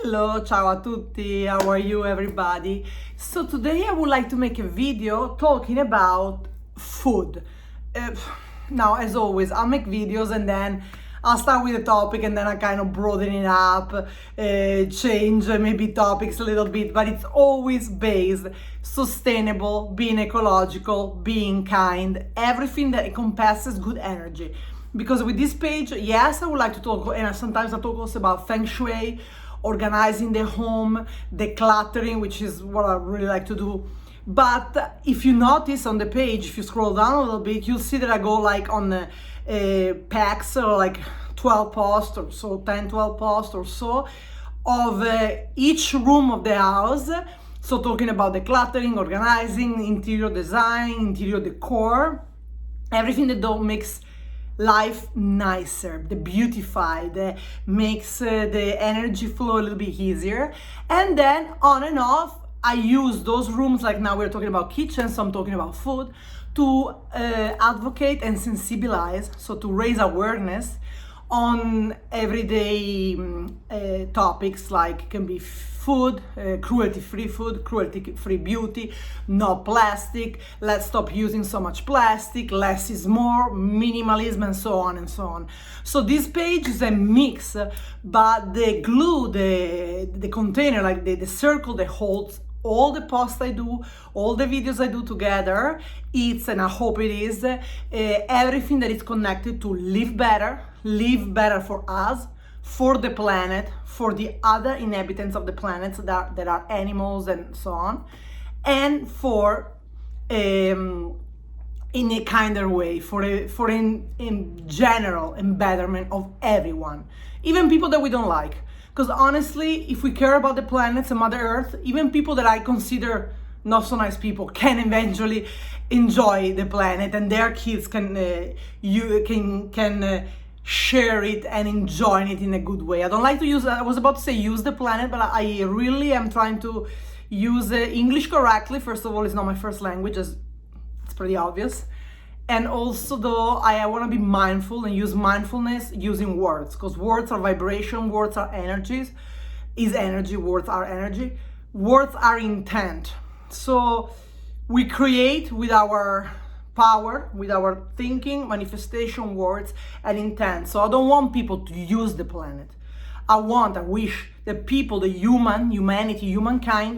Hello, ciao a tutti, how are you everybody? So today I would like to make a video talking about food. Uh, Now, as always, I'll make videos and then I'll start with a topic and then I kind of broaden it up, change maybe topics a little bit, but it's always based sustainable, being ecological, being kind, everything that encompasses good energy. Because with this page, yes, I would like to talk, and sometimes I talk also about feng shui, organizing the home, decluttering, which is what I really like to do. But if you notice on the page, if you scroll down a little bit, you'll see that I go like on packs, or like 12 posts or so, 10, 12 posts or so of each room of the house. So talking about decluttering, organizing, interior design, interior decor, everything that makes life nicer, the beautify, that makes the energy flow a little bit easier. And then on and off, I use those rooms, like now we're talking about kitchen, so I'm talking about food, to advocate and sensibilize, so to raise awareness on everyday topics, like can be food, cruelty-free beauty, no plastic, let's stop using so much plastic, less is more, minimalism, and so on and so on. So this page is a mix, but the glue, the container, like the circle that holds all the posts I do, all the videos I do together, and I hope it is, everything that is connected to live better for us, for the planet, for the other inhabitants of the planet that are animals and so on, and for in a kinder way, for in general betterment of everyone, even people that we don't like. Because honestly, if we care about the planet and Mother Earth, even people that I consider not so nice people can eventually enjoy the planet, and their kids can share it and enjoy it in a good way. I don't like to use, I was about to say use the planet, but I really am trying to use English correctly. First of all, it's not my first language, it's pretty obvious. And also, though, I want to be mindful and use mindfulness using words, because words are vibration, words are energies, is energy, words are energy, words are intent. So we create with our power, with our thinking, manifestation, words, and intent. So I don't want people to use the planet. I wish that people, humankind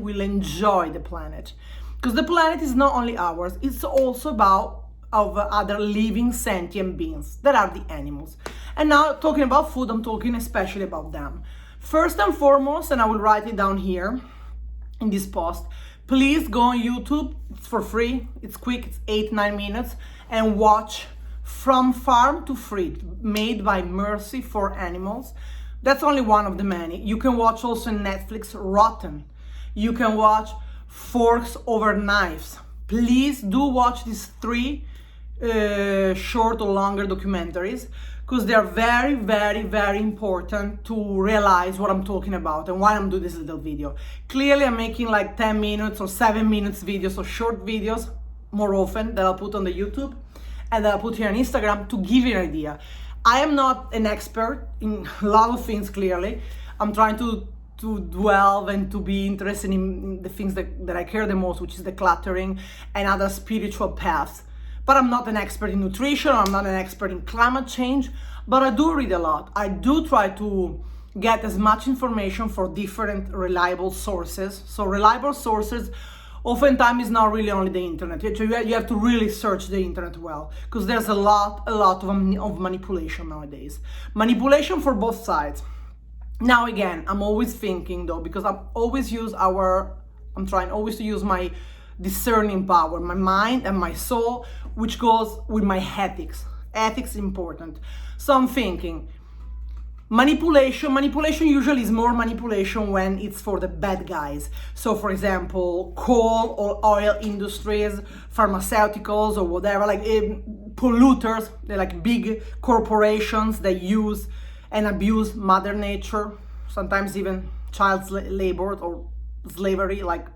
will enjoy the planet. Because the planet is not only ours, it's also about of other living sentient beings that are the animals. And now talking about food, I'm talking especially about them. First and foremost, and I will write it down here in this post, please go on YouTube. It's for free, it's quick, it's 8-9 minutes, and watch From Farm to Feast, made by Mercy for Animals. That's only one of the many. You can watch also in Netflix Rotten. You can watch Forks Over Knives. Please do watch these 3 short or longer documentaries, because they are very, very, very important to realize what I'm talking about and why I'm doing this little video. Clearly, I'm making like 10 minutes or 7 minutes videos or short videos more often that I'll put on the YouTube and that I'll put here on Instagram to give you an idea. I am not an expert in a lot of things, clearly. I'm trying to delve and to be interested in the things that I care the most, which is decluttering and other spiritual paths. But I'm not an expert in nutrition, I'm not an expert in climate change, but I do read a lot. I do try to get as much information for different reliable sources. So reliable sources oftentimes is not really only the internet. You have to really search the internet well, because there's a lot of manipulation nowadays. Manipulation for both sides. Now again, I'm always thinking though, because I'm trying always to use my discerning power, my mind and my soul, which goes with my ethics. Ethics is important. So I'm thinking, manipulation usually is more manipulation when it's for the bad guys. So for example, coal or oil industries, pharmaceuticals or whatever, like polluters, they're like big corporations that use and abuse Mother Nature, sometimes even child labor or slavery, like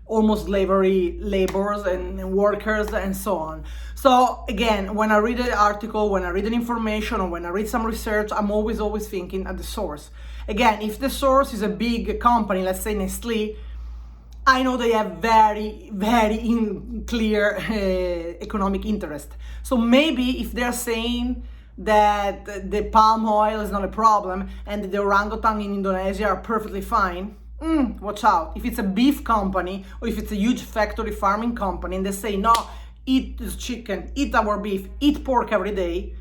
almost slavery labors and workers and so on. So again, when I read an article, when I read an information, or when I read some research, I'm always thinking at the source. Again, if the source is a big company, let's say Nestle, I know they have very clear economic interest. So maybe if they're saying that the palm oil is not a problem and the orangutan in Indonesia are perfectly fine, watch out. If it's a beef company or if it's a huge factory farming company and they say, no, eat this chicken, eat our beef, eat pork every day,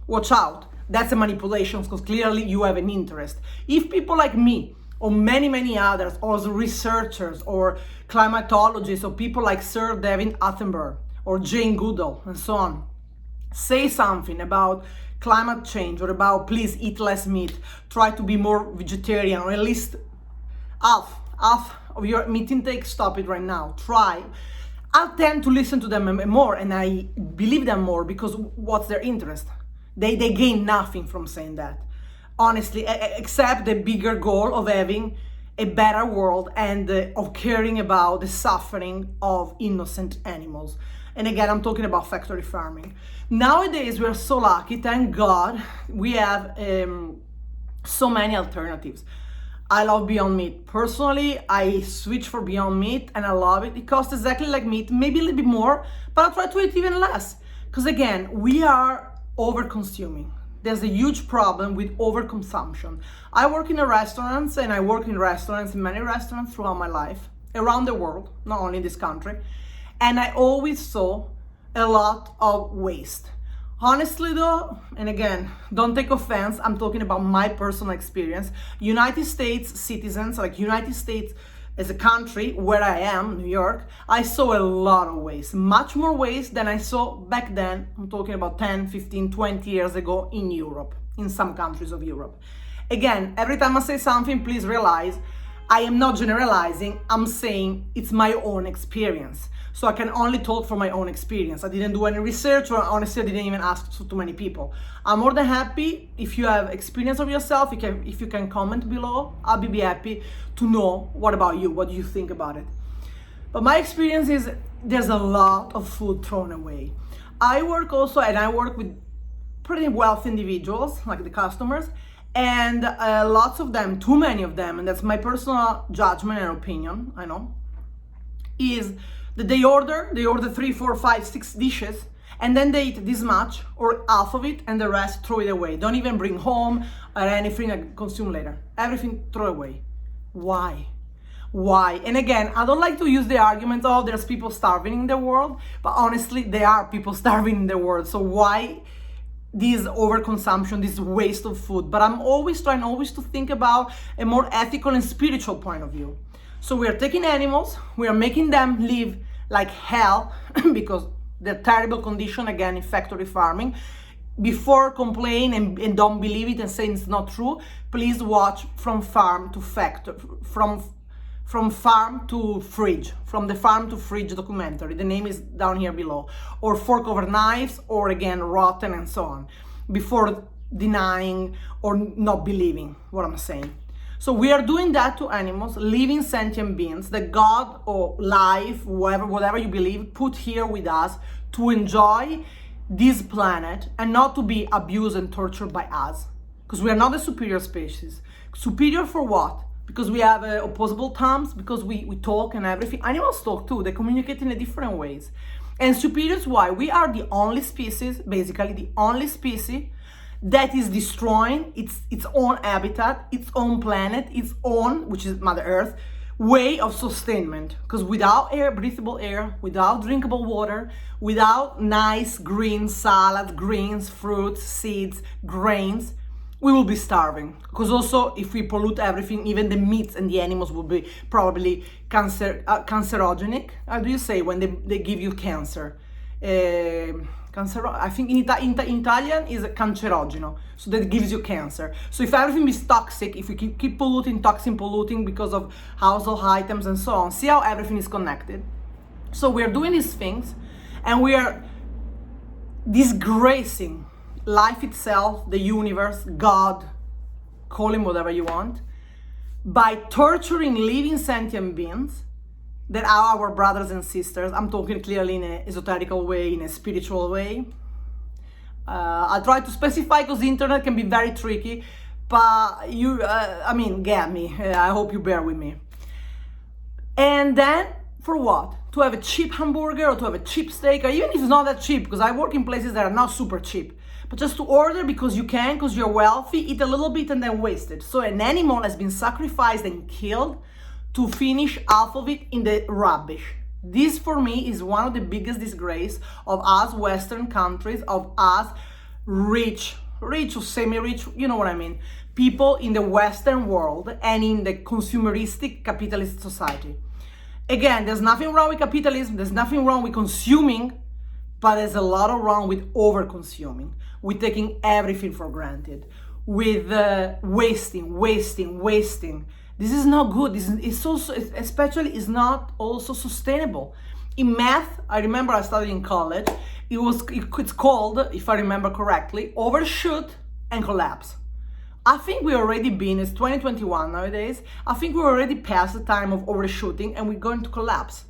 watch out. That's a manipulation, because clearly you have an interest. If people like me or many others, or researchers or climatologists or people like Sir David Attenborough or Jane Goodall and so on, say something about climate change or about please eat less meat, try to be more vegetarian, or at least half of your meat intake, stop it right now, try. I tend to listen to them more and I believe them more, because what's their interest? They gain nothing from saying that, honestly, except the bigger goal of having a better world and of caring about the suffering of innocent animals. And again, I'm talking about factory farming. Nowadays, we are so lucky, thank God, we have so many alternatives. I love Beyond Meat. Personally, I switched for Beyond Meat and I love it. It costs exactly like meat, maybe a little bit more, but I try to eat even less. Because again, we are over-consuming. There's a huge problem with overconsumption. I work in restaurants and I work in restaurants, in many restaurants throughout my life, around the world, not only in this country. And I always saw a lot of waste. Honestly though, and again, don't take offense, I'm talking about my personal experience. United States citizens, like United States as a country where I am, New York, I saw a lot of waste, much more waste than I saw back then. I'm talking about 10, 15, 20 years ago in Europe, in some countries of Europe. Again, every time I say something, please realize I am not generalizing, I'm saying it's my own experience. So I can only talk from my own experience. I didn't do any research, or honestly, I didn't even ask too many people. I'm more than happy if you have experience of yourself, if you can comment below, I'll be happy to know what about you, what do you think about it. But my experience is there's a lot of food thrown away. I work with pretty wealthy individuals, like the customers, and lots of them, too many of them, and that's my personal judgment and opinion, I know, is that they order 3, 4, 5, 6 dishes, and then they eat this much or half of it, and the rest throw it away. Don't even bring home or anything and consume later. Everything throw away. Why? And again, I don't like to use the argument, oh, there's people starving in the world, but honestly, there are people starving in the world. So why this overconsumption, this waste of food? But I'm always trying to think about a more ethical and spiritual point of view. So we are taking animals, we are making them live like hell because they're terrible condition, again, in factory farming. Before complain and don't believe it and saying it's not true, please watch From Farm to Factory, from farm to fridge, from the farm to fridge documentary. The name is down here below. Or Fork Over Knives, or again, Rotten and so on, before denying or not believing what I'm saying. So we are doing that to animals, living sentient beings that God or life, whatever you believe, put here with us to enjoy this planet and not to be abused and tortured by us. Because we are not a superior species. Superior for what? Because we have opposable thumbs, because we talk and everything. Animals talk too, they communicate in a different ways. And superior is why we are the only species, basically the only species that is destroying its own habitat, its own planet, its own, which is Mother Earth, way of sustainment. Because without air, breathable air, without drinkable water, without nice green salad, greens, fruits, seeds, grains, we will be starving. Because also, if we pollute everything, even the meats and the animals will be probably cancerogenic. How do you say when they give you cancer? I think in Italian is cancerogeno, so that gives you cancer. So if everything is toxic, if we keep polluting because of household items and so on, see how everything is connected. So we are doing these things and we are disgracing life itself, the universe, God, call him whatever you want, by torturing living sentient beings that are our brothers and sisters. I'm talking clearly in an esoterical way, in a spiritual way. I'll try to specify because the internet can be very tricky, but get me. I hope you bear with me. And then, for what? To have a cheap hamburger or to have a cheap steak, or even if it's not that cheap, because I work in places that are not super cheap, but just to order because you can, because you're wealthy, eat a little bit and then waste it. So an animal has been sacrificed and killed to finish half of it in the rubbish. This for me is one of the biggest disgrace of us Western countries, of us rich or semi-rich, you know what I mean, people in the Western world and in the consumeristic capitalist society. Again, there's nothing wrong with capitalism, there's nothing wrong with consuming, but there's a lot of wrong with over-consuming, with taking everything for granted, with wasting. This is not good. It's also, especially, is not also sustainable. In math, I remember I studied in college. It's called, if I remember correctly, overshoot and collapse. I think we already been, it's 2021 nowadays, I think we're already past the time of overshooting and we're going to collapse.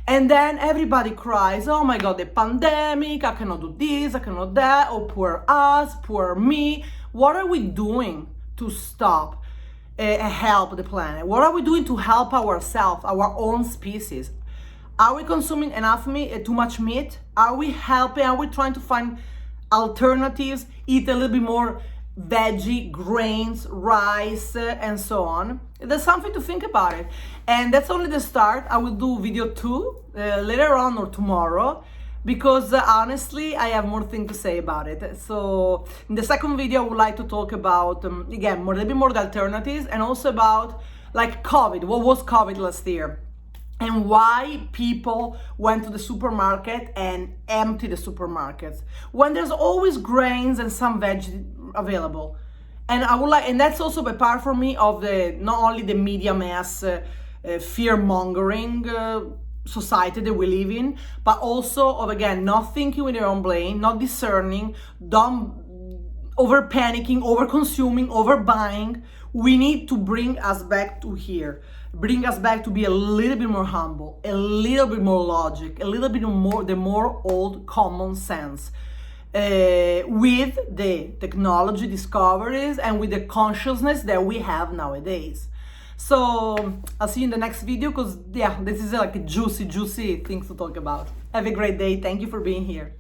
And then everybody cries, oh my God, the pandemic, I cannot do this, I cannot that, oh poor us, poor me. What are we doing to stop help the planet? What are we doing to help ourselves, our own species? Are we consuming enough meat, too much meat? Are we helping? Are we trying to find alternatives? Eat a little bit more veggie, grains, rice, and so on. There's something to think about it. And that's only the start. I will do video 2 later on or tomorrow, because honestly, I have more things to say about it. So in the second video, I would like to talk about, again, a little bit more the alternatives, and also about like COVID. What was COVID last year? And why people went to the supermarket and emptied the supermarkets when there's always grains and some veg available. And I would like, and that's also a part for me of the, not only the media mass fear-mongering society that we live in, but also of, again, not thinking with your own brain, not discerning, over panicking, over consuming, over buying. We need to bring us back to here. Bring us back to be a little bit more humble, a little bit more logic, a little bit more, the more old common sense. With the technology discoveries and with the consciousness that we have nowadays. So I'll see you in the next video, because yeah, this is like a juicy thing to talk about. Have a great day. Thank you for being here.